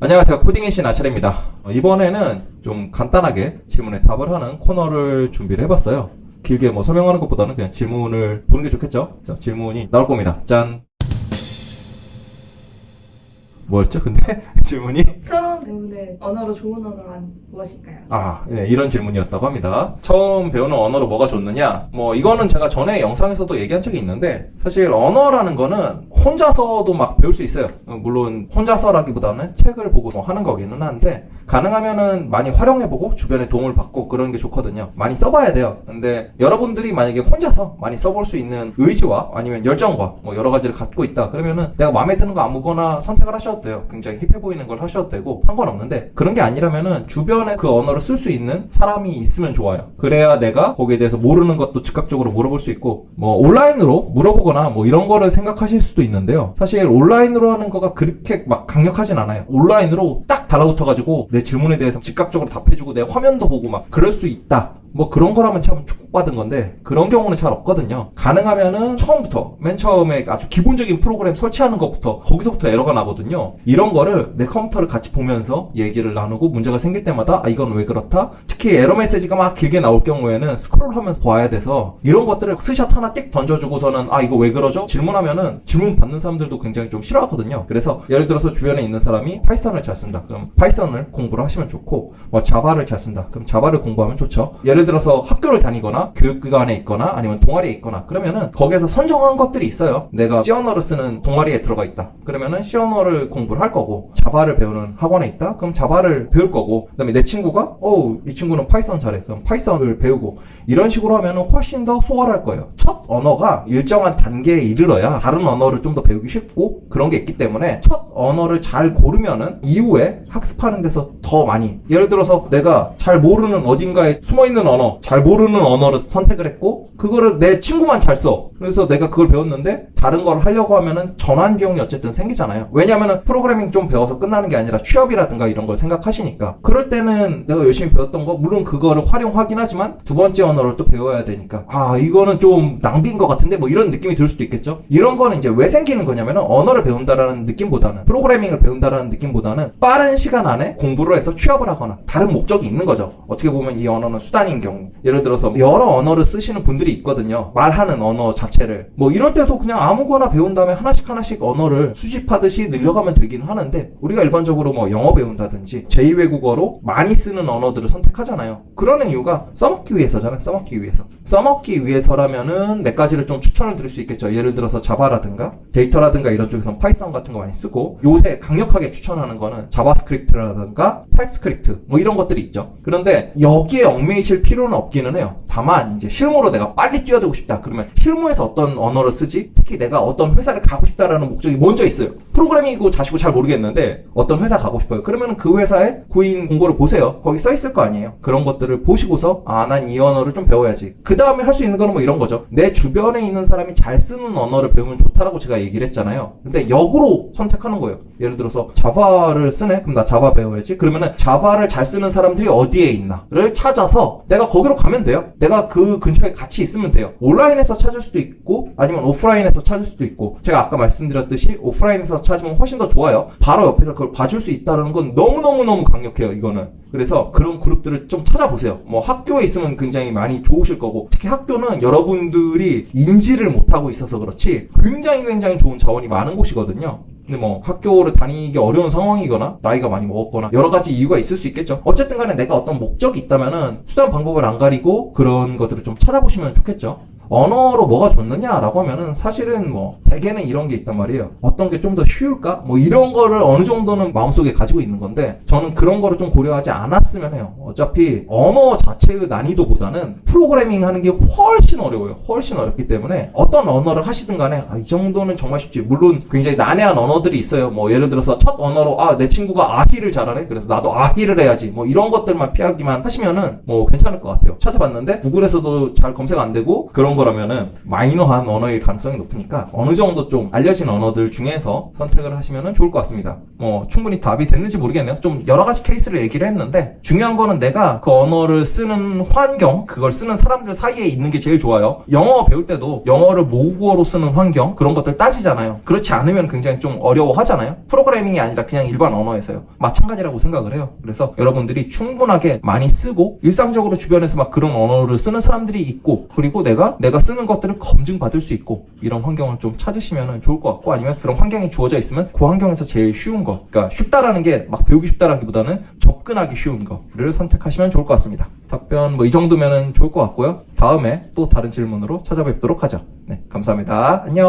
안녕하세요. 코딩의 신 아실입니다. 이번에는 좀 간단하게 질문에 답을 하는 코너를 준비를 해봤어요. 길게 설명하는 것보다는 그냥 질문을 보는 게 좋겠죠? 자, 질문이 나올 겁니다. 짠! 뭐였죠? 근데 질문이 처음 배우는 언어로 좋은 언어란 무엇일까요? 네, 이런 질문이었다고 합니다. 처음 배우는 언어로 뭐가 좋느냐? 이거는 제가 전에 영상에서도 얘기한 적이 있는데, 사실 언어라는 거는 혼자서도 막 배울 수 있어요. 물론 혼자서라기보다는 책을 보고 하는 거기는 한데, 가능하면은 많이 활용해보고 주변에 도움을 받고 그런 게 좋거든요. 많이 써봐야 돼요. 근데 여러분들이 만약에 혼자서 많이 써볼 수 있는 의지와 아니면 열정과 여러 가지를 갖고 있다 그러면은 내가 마음에 드는 거 아무거나 선택을 하셔도 돼요. 굉장히 힙해 보이는 걸 하셔도 되고 상관없는데, 그런 게 아니라면은 주변에 그 언어를 쓸 수 있는 사람이 있으면 좋아요. 그래야 내가 거기에 대해서 모르는 것도 즉각적으로 물어볼 수 있고, 온라인으로 물어보거나 이런 거를 생각하실 수도 있는데요. 사실 온라인으로 하는 거가 그렇게 막 강력하진 않아요. 온라인으로 딱 달라붙어가지고 내 질문에 대해서 즉각적으로 답해주고 내 화면도 보고 막 그럴 수 있다. 그런 거라면 참 축복받은 건데, 그런 경우는 잘 없거든요. 가능하면은 처음부터, 맨 처음에 아주 기본적인 프로그램 설치하는 것부터, 거기서부터 에러가 나거든요. 이런 거를 내 컴퓨터를 같이 보면서 얘기를 나누고 문제가 생길 때마다, 이건 왜 그렇다? 특히 에러 메시지가 막 길게 나올 경우에는 스크롤 하면서 봐야 돼서, 이런 것들을 스샷 하나 띡 던져주고서는, 이거 왜 그러죠? 질문하면은, 질문 받는 사람들도 굉장히 좀 싫어하거든요. 그래서, 예를 들어서 주변에 있는 사람이 파이썬을 잘 쓴다. 그럼 파이썬을 공부를 하시면 좋고, 자바를 잘 쓴다. 그럼 자바를 공부하면 좋죠. 예를 들어서 학교를 다니거나 교육기관에 있거나 아니면 동아리에 있거나 그러면은 거기에서 선정한 것들이 있어요. 내가 C 언어를 쓰는 동아리에 들어가 있다. 그러면은 C 언어를 공부를 할 거고, 자바를 배우는 학원에 있다. 그럼 자바를 배울 거고, 그다음에 내 친구가 이 친구는 파이썬 잘해. 그럼 파이썬을 배우고, 이런 식으로 하면은 훨씬 더 수월할 거예요. 첫 언어가 일정한 단계에 이르러야 다른 언어를 좀 더 배우기 쉽고 그런 게 있기 때문에, 첫 언어를 잘 고르면은 이후에 학습하는 데서 더 많이, 예를 들어서 내가 잘 모르는 어딘가에 숨어있는 언어, 잘 모르는 언어를 선택을 했고 그거를 내 친구만 잘 써. 그래서 내가 그걸 배웠는데 다른 걸 하려고 하면은 전환 비용이 어쨌든 생기잖아요. 왜냐면은 프로그래밍 좀 배워서 끝나는 게 아니라 취업이라든가 이런 걸 생각하시니까, 그럴 때는 내가 열심히 배웠던 거 물론 그거를 활용하긴 하지만 두 번째 언어를 또 배워야 되니까 이거는 좀 낭비인 것 같은데 이런 느낌이 들 수도 있겠죠. 이런 거는 이제 왜 생기는 거냐면은, 언어를 배운다라는 느낌보다는, 프로그래밍을 배운다라는 느낌보다는 빠른 시간 안에 공부를 해서 취업을 하거나 다른 목적이 있는 거죠. 어떻게 보면 이 언어는 수단인 경우, 예를 들어서 여러 언어를 쓰시는 분들이 있거든요. 말하는 언어 자체를 이럴 때도 그냥 아무거나 배운 다음에 하나씩 언어를 수집하듯이 늘려가면 되긴 하는데, 우리가 일반적으로 영어 배운다든지 제2외국어로 많이 쓰는 언어들을 선택하잖아요. 그러는 이유가 써먹기 위해서잖아요. 써먹기 위해서라면은 몇 가지를 좀 추천을 드릴 수 있겠죠. 예를 들어서 자바라든가 데이터라든가 이런 쪽에서는 파이썬 같은 거 많이 쓰고, 요새 강력하게 추천하는 거는 자바스크립트라든가 타입스크립트 이런 것들이 있죠. 그런데 여기에 얽매이실 필요는 없기는 해요. 다만 이제 실무로 내가 빨리 뛰어들고 싶다 그러면 실무에서 어떤 언어를 쓰지? 특히 내가 어떤 회사를 가고 싶다라는 목적이 먼저 있어요. 프로그래밍이고 자시고 잘 모르겠는데 어떤 회사 가고 싶어요. 그러면 그 회사의 구인 공고를 보세요. 거기 써 있을 거 아니에요. 그런 것들을 보시고서 난 이 언어를 좀 배워야지. 그 다음에 할 수 있는 거는 이런 거죠. 내 주변에 있는 사람이 잘 쓰는 언어를 배우면 좋다라고 제가 얘기를 했잖아요. 근데 역으로 선택하는 거예요. 예를 들어서 자바를 쓰네? 그럼 나 자바 배워야지. 그러면은 자바를 잘 쓰는 사람들이 어디에 있나를 찾아서 내가 거기로 가면 돼요. 내가 그 근처에 같이 있으면 돼요. 온라인에서 찾을 수도 있고 아니면 오프라인에서 찾을 수도 있고, 제가 아까 말씀드렸듯이 오프라인에서 찾으면 훨씬 더 좋아요. 바로 옆에서 그걸 봐줄 수 있다는 건 너무너무 강력해요, 이거는. 그래서 그런 그룹들을 좀 찾아보세요. 학교에 있으면 굉장히 많이 좋으실 거고, 특히 학교는 여러분들이 인지를 못하고 있어서 그렇지 굉장히 좋은 자원이 많은 곳이거든요. 근데 학교를 다니기 어려운 상황이거나 나이가 많이 먹었거나 여러 가지 이유가 있을 수 있겠죠. 어쨌든 간에 내가 어떤 목적이 있다면은 수단 방법을 안 가리고 그런 것들을 좀 찾아보시면 좋겠죠. 언어로 뭐가 좋느냐라고 하면은 사실은 대개는 이런 게 있단 말이에요. 어떤 게 좀 더 쉬울까? 이런 거를 어느 정도는 마음속에 가지고 있는 건데, 저는 그런 거를 좀 고려하지 않았으면 해요. 어차피 언어 자체의 난이도보다는 프로그래밍 하는 게 훨씬 어려워요. 훨씬 어렵기 때문에 어떤 언어를 하시든 간에 이 정도는 정말 쉽지. 물론 굉장히 난해한 언어들이 있어요. 예를 들어서 첫 언어로 내 친구가 아히를 잘하네? 그래서 나도 아히를 해야지. 이런 것들만 피하기만 하시면은 괜찮을 것 같아요. 찾아봤는데 구글에서도 잘 검색 안 되고 그런 걸 정도라면은 마이너한 언어일 가능성이 높으니까 어느 정도 좀 알려진 언어들 중에서 선택을 하시면 좋을 것 같습니다. 뭐 충분히 답이 됐는지 모르겠네요. 좀 여러 가지 케이스를 얘기를 했는데 중요한 거는 내가 그 언어를 쓰는 환경, 그걸 쓰는 사람들 사이에 있는 게 제일 좋아요. 영어 배울 때도 영어를 모국어로 쓰는 환경, 그런 것들 따지잖아요. 그렇지 않으면 굉장히 좀 어려워하잖아요. 프로그래밍이 아니라 그냥 일반 언어에서요. 마찬가지라고 생각을 해요. 그래서 여러분들이 충분하게 많이 쓰고 일상적으로 주변에서 막 그런 언어를 쓰는 사람들이 있고, 그리고 내가 쓰는 것들을 검증받을 수 있고, 이런 환경을 좀 찾으시면 좋을 것 같고, 아니면 그런 환경이 주어져 있으면 그 환경에서 제일 쉬운 거, 그러니까 쉽다라는 게 막 배우기 쉽다라기보다는 접근하기 쉬운 거를 선택하시면 좋을 것 같습니다. 답변 뭐 이 정도면 좋을 것 같고요. 다음에 또 다른 질문으로 찾아뵙도록 하죠. 네, 감사합니다. 안녕.